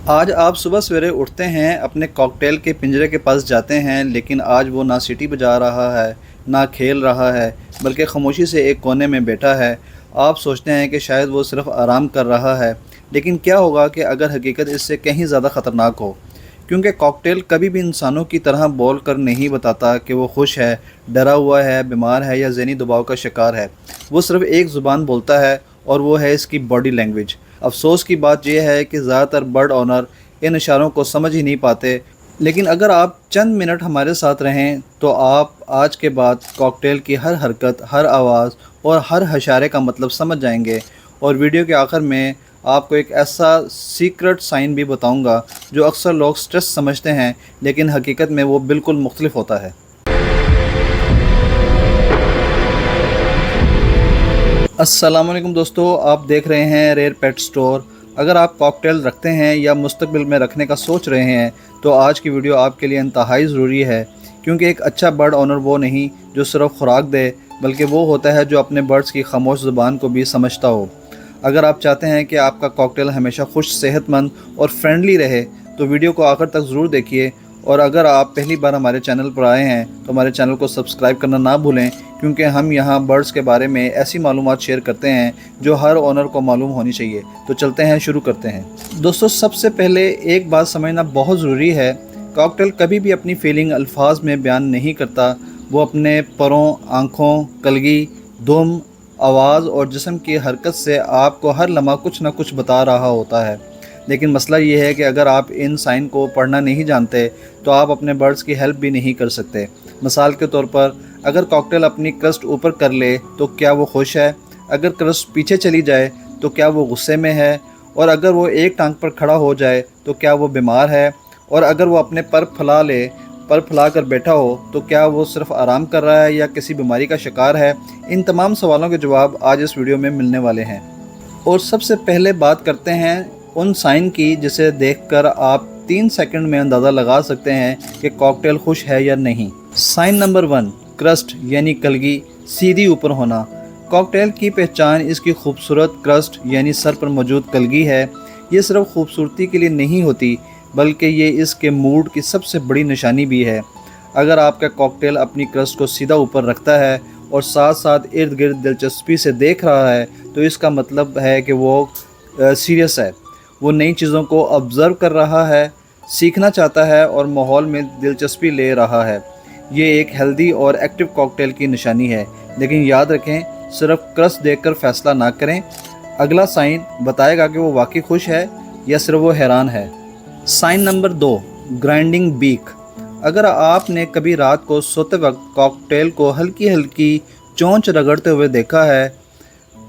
आज आप सुबह सवेरे उठते हैं, अपने कॉकटेल के पिंजरे के पास जाते हैं, लेकिन आज वो ना सीटी बजा रहा है, ना खेल रहा है, बल्कि खामोशी से एक कोने में बैठा है। आप सोचते हैं कि शायद वो सिर्फ आराम कर रहा है, लेकिन क्या होगा कि अगर हकीकत इससे कहीं ज़्यादा ख़तरनाक हो। क्योंकि कॉकटेल कभी भी इंसानों की तरह बोल कर नहीं बताता कि वो खुश है, डरा हुआ है, बीमार है या ज़हनी दबाव का शिकार है। वो सिर्फ एक ज़ुबान बोलता है और वो है इसकी बॉडी लैंग्वेज। अफसोस की बात यह है कि ज़्यादातर बर्ड ऑनर इन इशारों को समझ ही नहीं पाते, लेकिन अगर आप चंद मिनट हमारे साथ रहें तो आप आज के बाद कॉकटेल की हर हरकत, हर आवाज़ और हर इशारे का मतलब समझ जाएंगे। और वीडियो के आखिर में आपको एक ऐसा सीक्रेट साइन भी बताऊंगा जो अक्सर लोग स्ट्रेस समझते हैं, लेकिन हकीकत में वो बिल्कुल मुख्तलिफ होता है। अस्सलामुअलैकुम दोस्तों, आप देख रहे हैं रेयर पेट स्टोर। अगर आप कॉकटेल रखते हैं या मुस्तकबिल में रखने का सोच रहे हैं तो आज की वीडियो आपके लिए इंतहाई ज़रूरी है, क्योंकि एक अच्छा बर्ड ऑनर वो नहीं जो सिर्फ खुराक दे, बल्कि वो होता है जो अपने बर्ड्स की खामोश ज़ुबान को भी समझता हो। अगर आप चाहते हैं कि आपका कॉकटेल हमेशा खुश, सेहतमंद और फ्रेंडली रहे तो वीडियो को आखिर तक ज़रूर देखिए। और अगर आप पहली बार हमारे चैनल पर आए हैं तो हमारे चैनल को सब्सक्राइब करना ना भूलें, क्योंकि हम यहाँ बर्ड्स के बारे में ऐसी मालूमात शेयर करते हैं जो हर ओनर को मालूम होनी चाहिए। तो चलते हैं, शुरू करते हैं। दोस्तों, सबसे पहले एक बात समझना बहुत ज़रूरी है, कॉकटेल कभी भी अपनी फीलिंग अल्फाज में बयान नहीं करता। वो अपने परों, आँखों, कलगी, दुम, आवाज़ और जिस्म की हरकत से आपको हर लम्हा कुछ ना कुछ बता रहा होता है। लेकिन मसला ये है कि अगर आप इन साइन को पढ़ना नहीं जानते तो आप अपने बर्ड्स की हेल्प भी नहीं कर सकते। मिसाल के तौर पर, अगर कॉकटेल अपनी क्रस्ट ऊपर कर ले तो क्या वो खुश है? अगर क्रस्ट पीछे चली जाए तो क्या वो गुस्से में है? और अगर वो एक टांग पर खड़ा हो जाए तो क्या वो बीमार है? और अगर वो अपने पर फैला कर बैठा हो तो क्या वो सिर्फ आराम कर रहा है या किसी बीमारी का शिकार है? इन तमाम सवालों के जवाब आज इस वीडियो में मिलने वाले हैं। और सबसे पहले बात करते हैं उन साइन की जिसे देखकर आप 3 सेकंड में अंदाज़ा लगा सकते हैं कि कॉकटेल खुश है या नहीं। साइन नंबर 1, क्रस्ट यानी कलगी सीधी ऊपर होना। कॉकटेल की पहचान इसकी खूबसूरत क्रस्ट यानी सर पर मौजूद कलगी है। ये सिर्फ खूबसूरती के लिए नहीं होती, बल्कि ये इसके मूड की सबसे बड़ी निशानी भी है। अगर आपका कॉकटेल अपनी क्रस्ट को सीधा ऊपर रखता है और साथ साथ इर्द गिर्द दिलचस्पी से देख रहा है तो इसका मतलब है कि वो सीरियस है। वो नई चीज़ों को ऑब्ज़र्व कर रहा है, सीखना चाहता है और माहौल में दिलचस्पी ले रहा है। ये एक हेल्दी और एक्टिव कॉकटेल की निशानी है। लेकिन याद रखें, सिर्फ क्रस्ट देखकर फ़ैसला ना करें। अगला साइन बताएगा कि वो वाकई खुश है या सिर्फ वो हैरान है। Sign number 2, grinding beak. अगर आपने कभी रात को सोते वक्त कॉकटेल को हल्की हल्की चोंच रगड़ते हुए देखा है,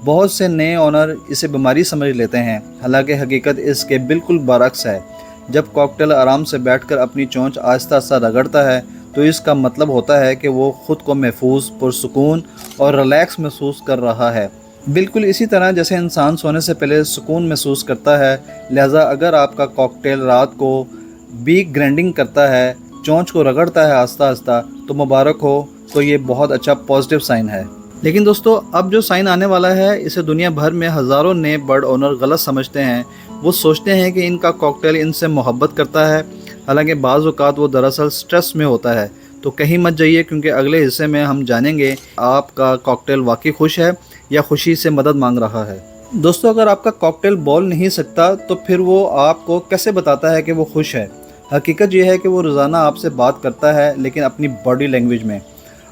बहुत से नए ओनर इसे बीमारी समझ लेते हैं, हालांकि हकीकत इसके बिल्कुल बरअक्स है। जब कॉकटेल आराम से बैठकर अपनी चोंच आहिस्ता आहिस्ता रगड़ता है तो इसका मतलब होता है कि वो ख़ुद को महफूज, पुरसुकून और रिलैक्स महसूस कर रहा है, बिल्कुल इसी तरह जैसे इंसान सोने से पहले सुकून महसूस करता है। लिहाजा अगर आपका कॉकटेल रात को बीक ग्राइंडिंग करता है, चोंच को रगड़ता है आहिस्ता आहिस्ता, तो मुबारक हो, तो ये बहुत अच्छा पॉजिटिव साइन है। लेकिन दोस्तों, अब जो साइन आने वाला है इसे दुनिया भर में हज़ारों नए बर्ड ओनर गलत समझते हैं। वो सोचते हैं कि इनका कॉकटेल इनसे मोहब्बत करता है, हालांकि बाज़ औक़ात वो दरअसल स्ट्रेस में होता है। तो कहीं मत जाइए, क्योंकि अगले हिस्से में हम जानेंगे आपका कॉकटेल वाकई खुश है या खुशी से मदद मांग रहा है। दोस्तों, अगर आपका कॉकटेल बोल नहीं सकता तो फिर वो आपको कैसे बताता है कि वो खुश है? हकीकत यह है कि वो रोज़ाना आपसे बात करता है, लेकिन अपनी बॉडी लैंग्वेज में।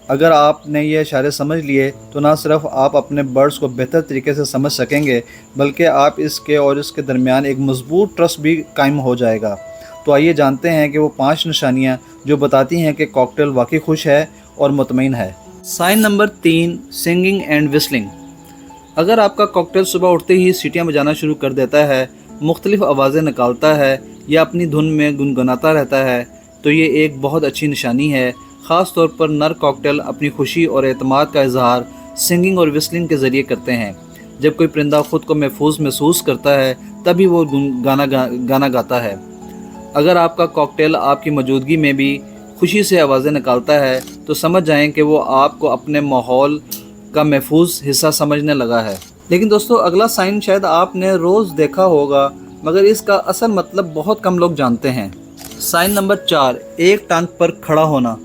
अगर आपने ये इशारे समझ लिए तो ना सिर्फ आप अपने बर्ड्स को बेहतर तरीके से समझ सकेंगे, बल्कि आप इसके और इसके दरमियान एक मजबूत ट्रस्ट भी कायम हो जाएगा। तो आइए जानते हैं कि वो 5 निशानियाँ जो बताती हैं कि कॉकटेल वाकई खुश है और मुतमईन है। Sign number 3, singing and whistling. अगर आपका कॉकटेल सुबह उठते ही सीटियाँ बजाना शुरू कर देता है, मुख्तलिफ आवाज़ें निकालता है या अपनी धुन में गुनगुनाता रहता है, तो ये एक बहुत अच्छी निशानी है। ख़ास तौर पर नर कॉकटेल अपनी खुशी और एतमाद का इजहार सिंगिंग और विस्लिंग के ज़रिए करते हैं। जब कोई परिंदा ख़ुद को महफूज महसूस करता है तभी वो गाना गाता है। अगर आपका कॉकटेल आपकी मौजूदगी में भी खुशी से आवाज़ें निकालता है तो समझ जाएं कि वो आपको अपने माहौल का महफूज हिस्सा समझने लगा है। लेकिन दोस्तों, अगला साइन शायद आपने रोज़ देखा होगा। मगर इसका असल मतलब बहुत कम लोग जानते हैं। साइन नंबर 4, एक टांग पर खड़ा होना।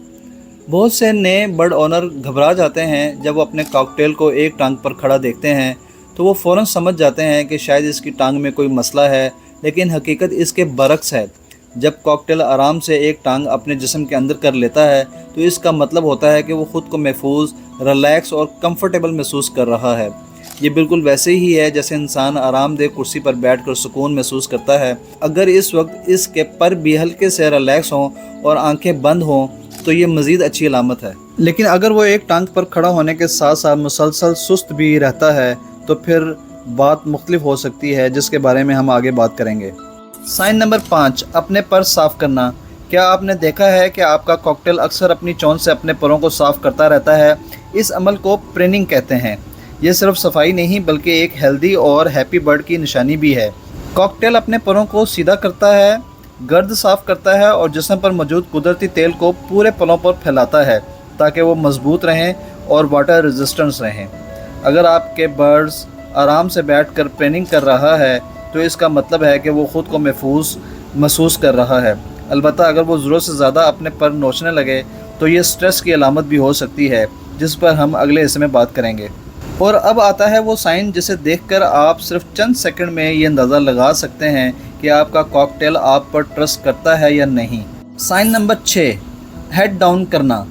बहुत से नए बर्ड ओनर घबरा जाते हैं जब वो अपने कॉकटेल को एक टांग पर खड़ा देखते हैं, तो वो फ़ौरन समझ जाते हैं कि शायद इसकी टांग में कोई मसला है, लेकिन हकीकत इसके बरक्स है। जब कॉकटेल आराम से एक टांग अपने जिस्म के अंदर कर लेता है तो इसका मतलब होता है कि वो ख़ुद को महफूज, रिलैक्स और कंफर्टेबल महसूस कर रहा है। ये बिल्कुल वैसे ही है जैसे इंसान आरामदेह कुर्सी पर बैठकर सुकून महसूस करता है। अगर इस वक्त इसके पर भी हल्के से रिलैक्स हों और आंखें बंद हों तो ये मज़ीद अच्छी अलामत है। लेकिन अगर वो एक टांग पर खड़ा होने के साथ साथ मुसलसल सुस्त भी रहता है तो फिर बात मुख्तलिफ हो सकती है, जिसके बारे में हम आगे बात करेंगे। साइन नंबर 5, अपने पर साफ़ करना। क्या आपने देखा है कि आपका कॉकटेल अक्सर अपनी चोंच से अपने परों को साफ़ करता रहता है? इस अमल को प्रेनिंग कहते हैं। ये सिर्फ सफाई नहीं बल्कि एक हेल्दी और हैप्पी बर्ड की निशानी भी है। कॉकटेल अपने परों को सीधा करता है, गर्द साफ़ करता है और जिस्म पर मौजूद कुदरती तेल को पूरे पलों पर फैलाता है ताकि वो मजबूत रहें और वाटर रेजिस्टेंस रहें। अगर आपके बर्ड्स आराम से बैठकर प्रेनिंग कर रहा है तो इसका मतलब है कि वो ख़ुद को महफूज महसूस कर रहा है। अलबत्ता अगर वो ज़रूरत से ज़्यादा अपने पर नोचने लगे तो ये स्ट्रेस की अलामत भी हो सकती है, जिस पर हम अगले हिस्से में बात करेंगे। और अब आता है वो साइन जिसे देखकर आप सिर्फ चंद सेकंड में ये अंदाज़ा लगा सकते हैं कि आपका कॉकटेल आप पर ट्रस्ट करता है या नहीं। साइन नंबर 6, हेड डाउन करना।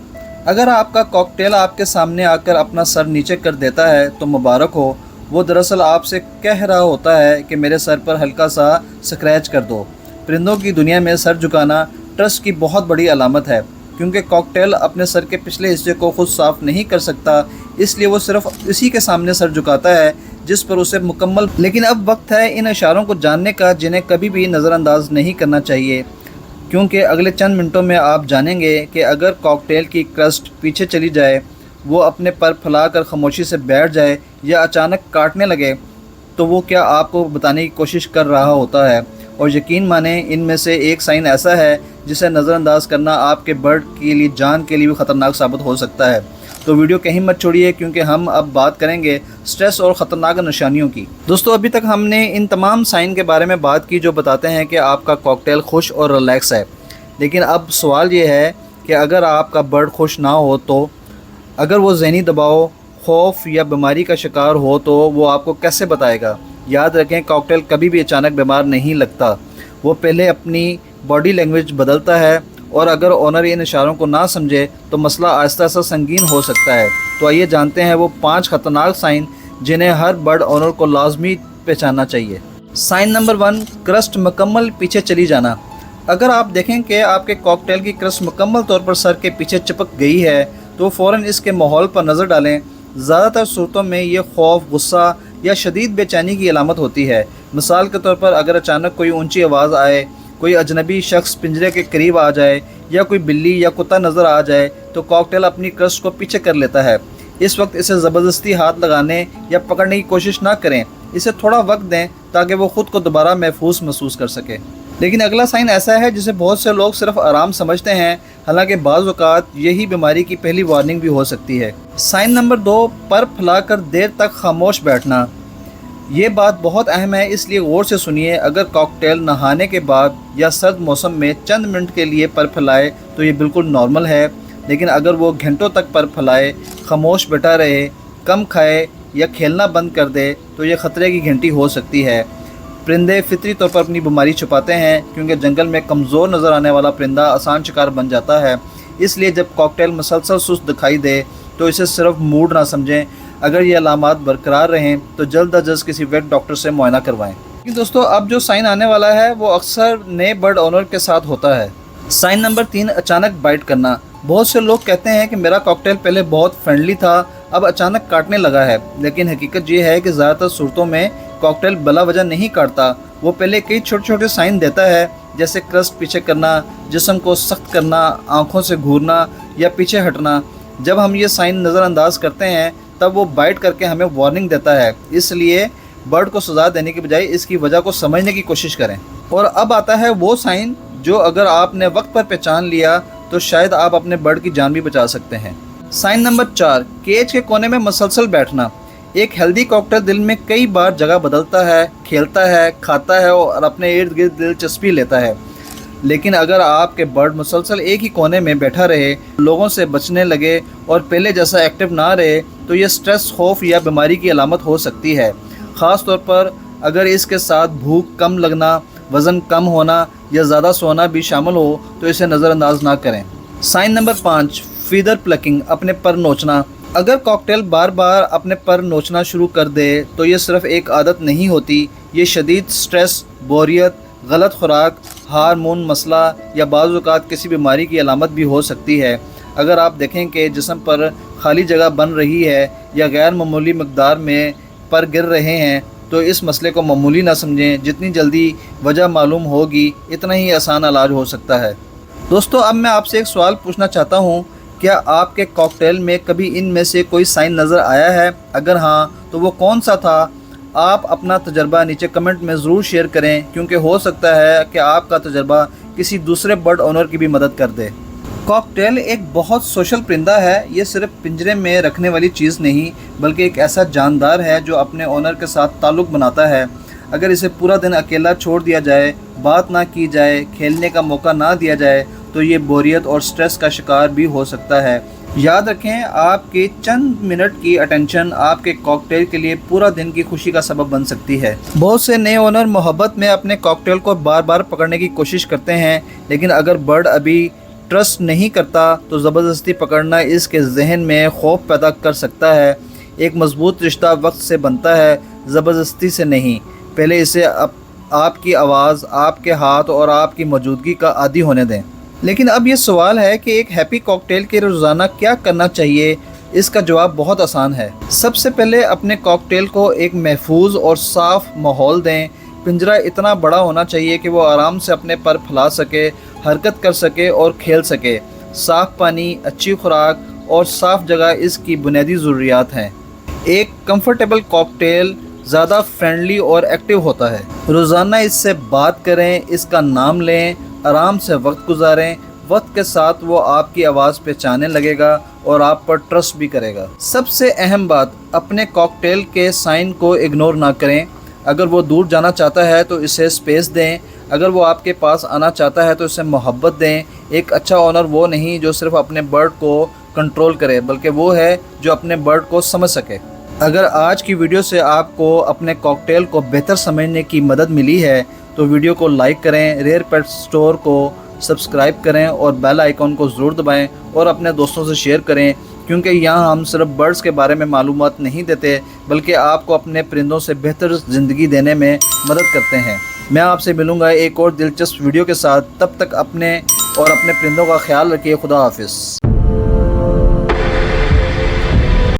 अगर आपका कॉकटेल आपके सामने आकर अपना सर नीचे कर देता है तो मुबारक हो। वो दरअसल आपसे कह रहा होता है कि मेरे सर पर हल्का सा स्क्रैच कर दो। परिंदों की दुनिया में सर झुकाना ट्रस्ट की बहुत बड़ी अलामत है, क्योंकि कॉकटेल अपने सर के पिछले हिस्से को खुद साफ़ नहीं कर सकता, इसलिए वो सिर्फ इसी के सामने सर झुकाता है जिस पर उसे मुकम्मल। लेकिन अब वक्त है इन इशारों को जानने का जिन्हें कभी भी नज़रअंदाज नहीं करना चाहिए, क्योंकि अगले चंद मिनटों में आप जानेंगे कि अगर कॉकटेल की क्रस्ट पीछे चली जाए, वो अपने पर फैलाकर खामोशी से बैठ जाए या अचानक काटने लगे तो वो क्या आपको बताने की कोशिश कर रहा होता है। और यकीन माने इनमें से एक साइन ऐसा है जिसे नज़रअंदाज करना आपके बर्ड के लिए जान के लिए भी ख़तरनाक साबित हो सकता है। तो वीडियो कहीं मत छोड़िए, क्योंकि हम अब बात करेंगे स्ट्रेस और ख़तरनाक निशानियों की। दोस्तों, अभी तक हमने इन तमाम साइन के बारे में बात की जो बताते हैं कि आपका कॉकटेल खुश और रिलैक्स है। लेकिन अब सवाल ये है कि अगर आपका बर्ड खुश ना हो तो, अगर वो ज़हनी दबाव, खौफ या बीमारी का शिकार हो तो वो आपको कैसे बताएगा? याद रखें, कॉकटेल कभी भी अचानक बीमार नहीं लगता। वो पहले अपनी बॉडी लैंग्वेज बदलता है और अगर ओनर इन इशारों को ना समझे तो मसला आहिस्ता आहिस्ता संगीन हो सकता है। तो आइए जानते हैं वो 5 ख़तरनाक साइन जिन्हें हर बर्ड ओनर को लाजमी पहचानना चाहिए। साइन नंबर 1, क्रस्ट मुकम्मल पीछे चली जाना। अगर आप देखें कि आपके कॉकटेल की क्रस्ट मुकम्मल तौर पर सर के पीछे चिपक गई है तो फ़ौरन इसके माहौल पर नज़र डालें। ज़्यादातर सूरतों में ये खौफ, गुस्सा या शदीद बेचैनी की अलामत होती है। मिसाल के तौर पर अगर अचानक कोई ऊंची आवाज़ आए, कोई अजनबी शख्स पिंजरे के करीब आ जाए या कोई बिल्ली या कुत्ता नज़र आ जाए तो कॉकटेल अपनी क्रस्ट को पीछे कर लेता है। इस वक्त इसे ज़बरदस्ती हाथ लगाने या पकड़ने की कोशिश ना करें, इसे थोड़ा वक्त दें ताकि वो ख़ुद को दोबारा महफूज महसूस कर सके। लेकिन अगला साइन ऐसा है जिसे बहुत से लोग सिर्फ आराम समझते हैं, हालांकि बाज़ औक़ात यही बीमारी की पहली वार्निंग भी हो सकती है। साइन नंबर 2, पर फैलाकर देर तक खामोश बैठना। ये बात बहुत अहम है, इसलिए गौर से सुनिए। अगर कॉकटेल नहाने के बाद या सर्द मौसम में चंद मिनट के लिए पर फैलाए तो ये बिल्कुल नॉर्मल है, लेकिन अगर वो घंटों तक पर फैलाए, खामोश बैठा रहे, कम खाए या खेलना बंद कर दे तो ये ख़तरे की घंटी हो सकती है। परिंदे फितरी तौर पर अपनी बीमारी छुपाते हैं, क्योंकि जंगल में कमज़ोर नज़र आने वाला परिंदा आसान शिकार बन जाता है। इसलिए जब कॉकटेल मुसलसल सुस्त दिखाई दे तो इसे सिर्फ मूड ना समझें। अगर ये अलामात बरकरार रहें तो जल्द अज जल्द किसी वेट डॉक्टर से मुआयना करवाएं। दोस्तों, अब जो साइन आने वाला है वो अक्सर नए बर्ड ओनर के साथ होता है। साइन नंबर 3, अचानक बाइट करना। बहुत से लोग कहते हैं कि मेरा कॉकटेल पहले बहुत फ्रेंडली था, अब अचानक काटने लगा है। लेकिन हकीकत ये है कि ज़्यादातर सूरतों में कॉकटेल बला वजह नहीं काटता। वो पहले कई छोटे छोटे साइन देता है, जैसे क्रस्ट पीछे करना, जिस्म को सख्त करना, आँखों से घूरना या पीछे हटना। जब हम ये साइन नज़रअंदाज करते हैं तब वो बाइट करके हमें वार्निंग देता है। इसलिए बर्ड को सज़ा देने के बजाय इसकी वजह को समझने की कोशिश करें। और अब आता है वो साइन जो अगर आपने वक्त पर पहचान लिया तो शायद आप अपने बर्ड की जान भी बचा सकते हैं। साइन नंबर 4, केज के कोने में मसलसल बैठना। ایک ہیلدی کاکٹیل دل میں کئی بار جگہ بدلتا ہے، کھیلتا ہے، کھاتا ہے اور اپنے ارد گرد دلچسپی لیتا ہے۔ لیکن اگر آپ کے برڈ مسلسل ایک ہی کونے میں بیٹھا رہے، لوگوں سے بچنے لگے اور پہلے جیسا ایکٹیو نہ رہے تو یہ سٹریس، خوف یا بیماری کی علامت ہو سکتی ہے۔ خاص طور پر اگر اس کے ساتھ بھوک کم لگنا، وزن کم ہونا یا زیادہ سونا بھی شامل ہو تو اسے نظر انداز نہ کریں۔ سائن نمبر 5، فیدر پلکنگ، اپنے پر نوچنا۔ اگر کاکٹیل بار بار اپنے پر نوچنا شروع کر دے تو یہ صرف ایک عادت نہیں ہوتی، یہ شدید سٹریس، بوریت، غلط خوراک، ہارمون مسئلہ یا بعض اوقات کسی بیماری کی علامت بھی ہو سکتی ہے۔ اگر آپ دیکھیں کہ جسم پر خالی جگہ بن رہی ہے یا غیر معمولی مقدار میں پر گر رہے ہیں تو اس مسئلے کو معمولی نہ سمجھیں۔ جتنی جلدی وجہ معلوم ہوگی اتنا ہی آسان علاج ہو سکتا ہے۔ دوستو، اب میں آپ سے ایک سوال پوچھنا چاہتا ہوں، کیا آپ کے کاکٹیل میں کبھی ان میں سے کوئی سائن نظر آیا ہے؟ اگر ہاں تو وہ کون سا تھا؟ آپ اپنا تجربہ نیچے کمنٹ میں ضرور شیئر کریں، کیونکہ ہو سکتا ہے کہ آپ کا تجربہ کسی دوسرے برڈ اونر کی بھی مدد کر دے۔ کاکٹیل ایک بہت سوشل پرندہ ہے۔ یہ صرف پنجرے میں رکھنے والی چیز نہیں بلکہ ایک ایسا جاندار ہے جو اپنے اونر کے ساتھ تعلق بناتا ہے۔ اگر اسے پورا دن اکیلا چھوڑ دیا جائے، بات نہ کی جائے، کھیلنے کا موقع نہ دیا جائے تو یہ بوریت اور سٹریس کا شکار بھی ہو سکتا ہے۔ یاد رکھیں، آپ کی چند منٹ کی اٹینشن آپ کے کاکٹیل کے لیے پورا دن کی خوشی کا سبب بن سکتی ہے۔ بہت سے نئے اونر محبت میں اپنے کاکٹیل کو بار بار پکڑنے کی کوشش کرتے ہیں، لیکن اگر برڈ ابھی ٹرسٹ نہیں کرتا تو زبردستی پکڑنا اس کے ذہن میں خوف پیدا کر سکتا ہے۔ ایک مضبوط رشتہ وقت سے بنتا ہے، زبردستی سے نہیں۔ پہلے اسے آپ کی آواز، آپ کے ہاتھ اور آپ کی موجودگی کا عادی ہونے دیں۔ لیکن اب یہ سوال ہے کہ ایک ہیپی کاکٹیل کے روزانہ کیا کرنا چاہیے؟ اس کا جواب بہت آسان ہے۔ سب سے پہلے اپنے کاکٹیل کو ایک محفوظ اور صاف ماحول دیں۔ پنجرہ اتنا بڑا ہونا چاہیے کہ وہ آرام سے اپنے پر پھیلا سکے، حرکت کر سکے اور کھیل سکے۔ صاف پانی، اچھی خوراک اور صاف جگہ اس کی بنیادی ضروریات ہیں۔ ایک کمفرٹیبل کاکٹیل زیادہ فرینڈلی اور ایکٹیو ہوتا ہے۔ روزانہ اس سے بات کریں، اس کا نام لیں، آرام سے وقت گزاریں۔ وقت کے ساتھ وہ آپ کی آواز پہچاننے لگے گا اور آپ پر ٹرسٹ بھی کرے گا۔ سب سے اہم بات، اپنے کاکٹیل کے سائن کو اگنور نہ کریں۔ اگر وہ دور جانا چاہتا ہے تو اسے سپیس دیں۔ اگر وہ آپ کے پاس آنا چاہتا ہے تو اسے محبت دیں۔ ایک اچھا اونر وہ نہیں جو صرف اپنے برڈ کو کنٹرول کرے، بلکہ وہ ہے جو اپنے برڈ کو سمجھ سکے۔ اگر آج کی ویڈیو سے آپ کو اپنے کاکٹیل کو بہتر سمجھنے کی مدد ملی ہے تو ویڈیو کو لائک کریں، ریئر پیٹ اسٹور کو سبسکرائب کریں اور بیل آئیکن کو ضرور دبائیں اور اپنے دوستوں سے شیئر کریں، کیونکہ یہاں ہم صرف برڈز کے بارے میں معلومات نہیں دیتے بلکہ آپ کو اپنے پرندوں سے بہتر زندگی دینے میں مدد کرتے ہیں۔ میں آپ سے ملوں گا ایک اور دلچسپ ویڈیو کے ساتھ۔ تب تک اپنے اور اپنے پرندوں کا خیال رکھیے۔ خدا حافظ۔